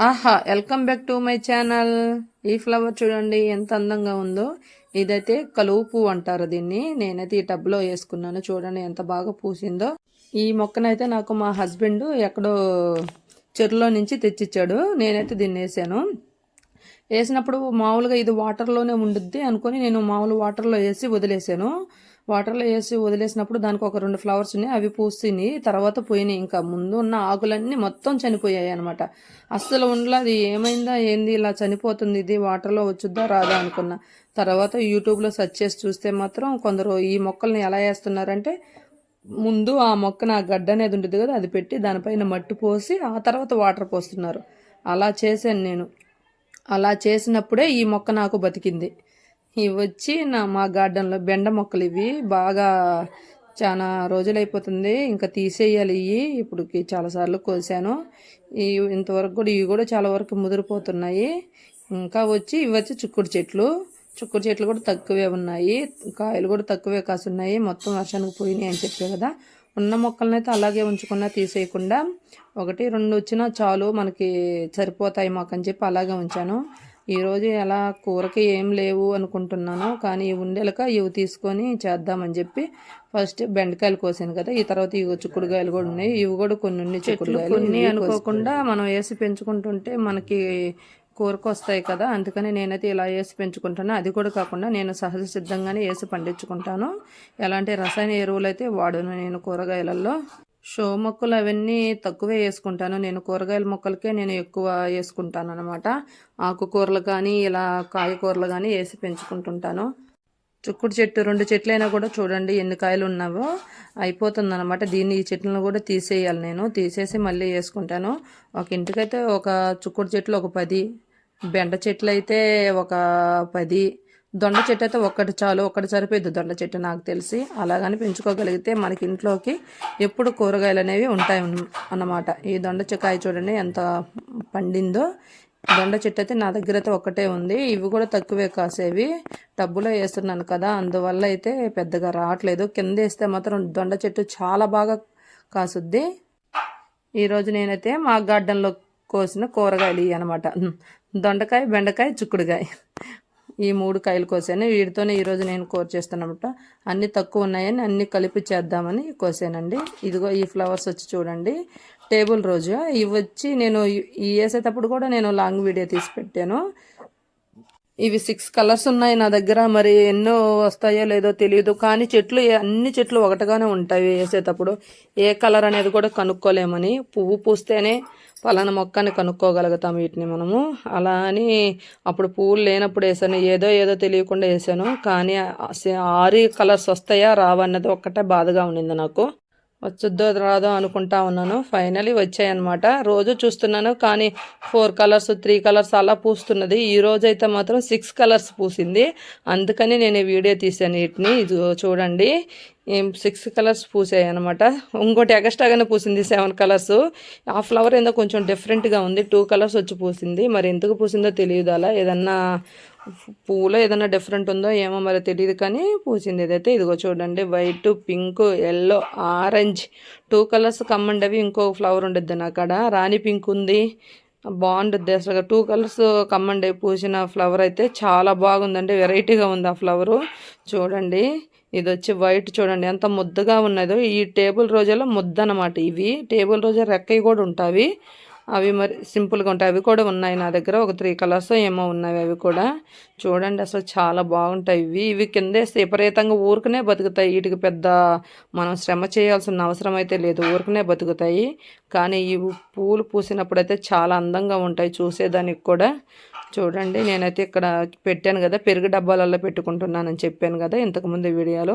ఆహా, welcome back to my channel. ఈ flower చూడండి ఎంత అందంగా ఉందో. ఇదైతే కలువ పువ్వు అంటారు దీన్ని. నేనైతే ఈ టబ్లో వేసుకున్నాను. చూడండి ఎంత బాగా పూసిందో. ఈ మొక్కనైతే నాకు మా హస్బెండ్ ఎక్కడో చెరువులో నుంచి తెచ్చిచ్చాడు. నేనైతే దీన్ని వేసాను. వేసినప్పుడు మామూలుగా ఇది వాటర్లోనే ఉండుద్ది అనుకొని నేను మామూలు వాటర్లో వేసి వదిలేసాను. వాటర్లో వేసి వదిలేసినప్పుడు దానికి ఒక 2 ఫ్లవర్స్ ఉన్నాయి. అవి పూసినాయి, తర్వాత పోయినాయి. ఇంకా ముందు ఉన్న ఆకులన్నీ మొత్తం చనిపోయాయి అనమాట. అస్సలు ఉండలా. అది ఏమైందా ఏంది ఇలా చనిపోతుంది, ఇది వాటర్లో వచ్చుద్దా రాదా అనుకున్నా. తర్వాత యూట్యూబ్లో సెర్చ్ చేసి చూస్తే మాత్రం కొందరు ఈ మొక్కల్ని ఎలా వేస్తున్నారంటే, ముందు ఆ మొక్కన గడ్డ అనేది ఉంటుంది కదా, అది పెట్టి దానిపైన మట్టి పోసి ఆ తర్వాత వాటర్ పోస్తున్నారు. అలా చేశాను నేను. అలా చేసినప్పుడే ఈ మొక్క నాకు బతికింది. ఇవి వచ్చి మా గార్డెన్లో బెండ మొక్కలు. ఇవి బాగా చాలా రోజులైపోతుంది, ఇంకా తీసేయాలి. ఇవి ఇప్పటికి చాలాసార్లు కోసాను. ఇంతవరకు కూడా ఇవి కూడా చాలా వరకు ముదిరిపోతున్నాయి. ఇంకా వచ్చి ఇవి వచ్చి చిక్కుడు చెట్లు. చిక్కుడు చెట్లు కూడా తక్కువే ఉన్నాయి, కాయలు కూడా తక్కువే కాసున్నాయి. మొత్తం వర్షానికి పోయినాయి అని చెప్పే కదా. ఉన్న మొక్కలనైతే అలాగే ఉంచుకున్నా, తీసేయకుండా. 1, 2 వచ్చినా చాలు, మనకి సరిపోతాయి మాకని చెప్పి అలాగే ఉంచాను. ఈరోజు ఎలా కూరకి ఏం లేవు అనుకుంటున్నాను, కానీ ఇవి ఉండేలక ఇవి తీసుకొని చేద్దామని చెప్పి ఫస్ట్ బెండకాయలు కోసాను కదా. ఈ తర్వాత ఇవి చిక్కుడుకాయలు కూడా ఉన్నాయి. ఇవి కూడా కొన్ని ఉన్నాయి చిక్కుడుకాయలు. కొన్ని అనుకోకుండా మనం వేసి పెంచుకుంటుంటే మనకి కూరకు వస్తాయి కదా. అందుకని నేనైతే ఇలా వేసి పెంచుకుంటాను. అది కూడా కాకుండా నేను సహజ సిద్ధంగానే వేసి పండించుకుంటాను. ఎలాంటి రసాయన ఎరువులు అయితే వాడను నేను కూరగాయలలో. షో మొక్కలు అవన్నీ తక్కువే వేసుకుంటాను. నేను కూరగాయల మొక్కలకే నేను ఎక్కువ వేసుకుంటాను అనమాట. ఆకుకూరలు కానీ ఇలా కాయకూరలు కానీ వేసి పెంచుకుంటుంటాను. చిక్కుడు చెట్టు 2 చెట్లైనా కూడా చూడండి ఎన్ని కాయలు ఉన్నావో. అయిపోతుంది అనమాట. ఈ చెట్లను కూడా తీసేయాలి. నేను తీసేసి మళ్ళీ వేసుకుంటాను. ఒక ఇంటికైతే ఒక చిక్కుడు చెట్లు ఒక 10, బెండ చెట్లు అయితే ఒక 10, దొండ చెట్టు అయితే ఒక్కటి చాలు. ఒక్కటి సరిపోయింది దొండ చెట్టు నాకు తెలిసి. అలాగని పెంచుకోగలిగితే మనకి ఇంట్లోకి ఎప్పుడు కూరగాయలు అనేవి ఉంటాయి అన్నమాట. ఈ దొండకాయ చూడండి ఎంత పండిందో. దొండ చెట్టు అయితే నా దగ్గర అయితే ఒక్కటే ఉంది. ఇవి కూడా తక్కువే కాసేవి. టబ్బులో వేస్తున్నాను కదా, అందువల్ల అయితే పెద్దగా రావట్లేదు. కింద వేస్తే మాత్రం దొండ చెట్టు చాలా బాగా కాసుద్ది. ఈరోజు నేనైతే మా గార్డెన్లో కోసిన కూరగాయలు ఇవి అనమాట. దొండకాయ, బెండకాయ, చిక్కుడుకాయ, ఈ 3 కాయలు కోసాను. వీటితోనే ఈరోజు నేను కూర చేస్తానమాట. అన్నీ తక్కువ ఉన్నాయని అన్నీ కలిపి చేద్దామని కోసానండి. ఇదిగో ఈ ఫ్లవర్స్ వచ్చి చూడండి టేబుల్ రోజు. ఇవి వచ్చి నేను ఈ వేసేటప్పుడు కూడా నేను లాంగ్ వీడియో తీసి పెట్టాను. ఇవి 6 కలర్స్ ఉన్నాయి నా దగ్గర. మరి ఎన్నో వస్తాయో లేదో తెలియదు, కానీ అన్ని చెట్లు ఒకటిగానే ఉంటాయి వేసేటప్పుడు. ఏ కలర్ అనేది కూడా కనుక్కోలేమని. పువ్వు పూస్తేనే పలానా మొక్కని కనుక్కోగలుగుతాం వీటిని మనము. అలా అని అప్పుడు పువ్వులు లేనప్పుడు వేసాను, ఏదో తెలియకుండా వేసాను. కానీ 6 కలర్స్ వస్తాయా రావన్నది ఒక్కటే బాధగా ఉండింది నాకు. వచ్చుద్దో రాదో అనుకుంటా ఉన్నాను. ఫైనలీ వచ్చాయన్నమాట. రోజు చూస్తున్నాను కానీ 4 కలర్స్ 3 కలర్స్ అలా పూస్తున్నది. ఈ రోజైతే మాత్రం 6 కలర్స్ పూసింది. అందుకని నేను వీడియో తీసాను వీటిని. ఇది చూడండి 6 కలర్స్ పూసాయి అనమాట. ఇంకోటి ఎక్స్ట్రాగానే పూసింది 7 కలర్స్. ఆ ఫ్లవర్ ఏందో కొంచెం డిఫరెంట్గా ఉంది. 2 కలర్స్ వచ్చి పూసింది. మరి ఎందుకు పూసిందో తెలియదు. అలా ఏదన్నా పువ్వులో ఏదైనా డిఫరెంట్ ఉందో ఏమో మరి తెలియదు, కానీ పూసింది ఇదైతే. ఇదిగో చూడండి white, pink, yellow, orange 2 colours కమ్మండవి. ఇంకో ఫ్లవర్ ఉండద్ది అక్కడ రాణి పింక్ ఉంది, బాగుంటుంది అసలు. 2 కలర్స్ కమ్మండి పూసిన ఫ్లవర్ అయితే చాలా బాగుందండి. వెరైటీగా ఉంది ఆ ఫ్లవరు. చూడండి ఇది వచ్చి వైట్. చూడండి ఎంత ముద్దగా ఉన్నదో. ఈ టేబుల్ రోజాలో ముద్ద అనమాట. ఇవి టేబుల్ రోజా రెక్కవి కూడా ఉంటాయి. అవి మరి సింపుల్గా ఉంటాయి. అవి కూడా ఉన్నాయి నా దగ్గర. ఒక 3 కలర్స్ ఏమో ఉన్నాయి అవి కూడా. చూడండి అసలు చాలా బాగుంటాయి. ఇవి కిందేస్తే విపరీతంగా ఊరికనే బతుకుతాయి. వీటికి పెద్ద మనం శ్రమ చేయాల్సిన అవసరం అయితే లేదు, ఊరికనే బతుకుతాయి. కానీ ఈ పూలు పూసినప్పుడైతే చాలా అందంగా ఉంటాయి చూసేదానికి కూడా. చూడండి నేనైతే ఇక్కడ పెట్టాను కదా, పెరుగు డబ్బాలలో పెట్టుకుంటున్నానని చెప్పాను కదా ఇంతకుముందు వీడియోలో.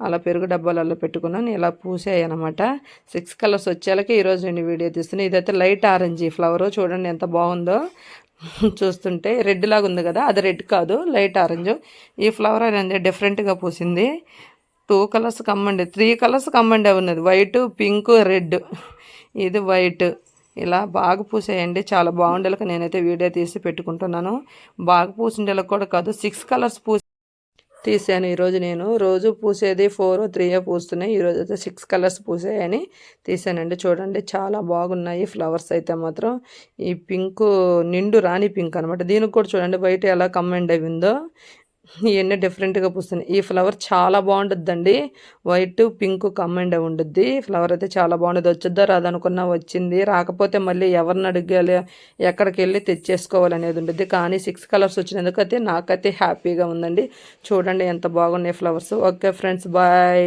అలా పెరుగు డబ్బాలలో పెట్టుకున్నాను. ఇలా పూసాయి అనమాట. 6 కలర్స్ వచ్చేలాకి ఈరోజు నేను వీడియో తీస్తున్నాను. ఇదైతే లైట్ ఆరెంజ్ ఫ్లవరు. చూడండి ఎంత బాగుందో. చూస్తుంటే రెడ్ లాగా ఉంది కదా, అది రెడ్ కాదు, లైట్ ఆరెంజ్. ఈ ఫ్లవర్ అనేది డిఫరెంట్గా పూసింది. 2 కలర్స్ కమ్మండి, 3 కలర్స్ కమ్మండి ఉన్నది. White, pink, red. ఇది వైట్. ఇలా బాగా పూసేయండి. చాలా బాగుండేలకు నేనైతే వీడియో తీసి పెట్టుకుంటున్నాను. బాగా పూసిండేలకు కూడా కాదు, 6 కలర్స్ తీసాను ఈరోజు. నేను రోజు పూసేది 4 3 పూస్తున్నాయి, ఈరోజు అయితే 6 కలర్స్ పూసాయని తీసానండి. చూడండి చాలా బాగున్నాయి ఫ్లవర్స్ అయితే మాత్రం. ఈ పింక్ నిండు రాణి పింక్ అనమాట. దీనికి కూడా చూడండి బయట ఎలా కమెండ్ అయిందో, ఇవన్నీ డిఫరెంట్గా పూస్తున్నాయి. ఈ ఫ్లవర్ చాలా బాగుంటుందండి, వైట్ పింక్ కమెండ్ ఉండుద్ది. ఫ్లవర్ అయితే చాలా బాగుంటుంది. వచ్చుద్దా రాదనుకున్నా వచ్చింది, రాకపోతే మళ్ళీ ఎవరిని అడగాలి, ఎక్కడికి వెళ్ళి తెచ్చేసుకోవాలనేది ఉంటుంది. కానీ 6 కలర్స్ వచ్చినందుకైతే నాకైతే హ్యాపీగా ఉందండి. చూడండి ఎంత బాగున్నాయి ఫ్లవర్స్. Okay friends, bye.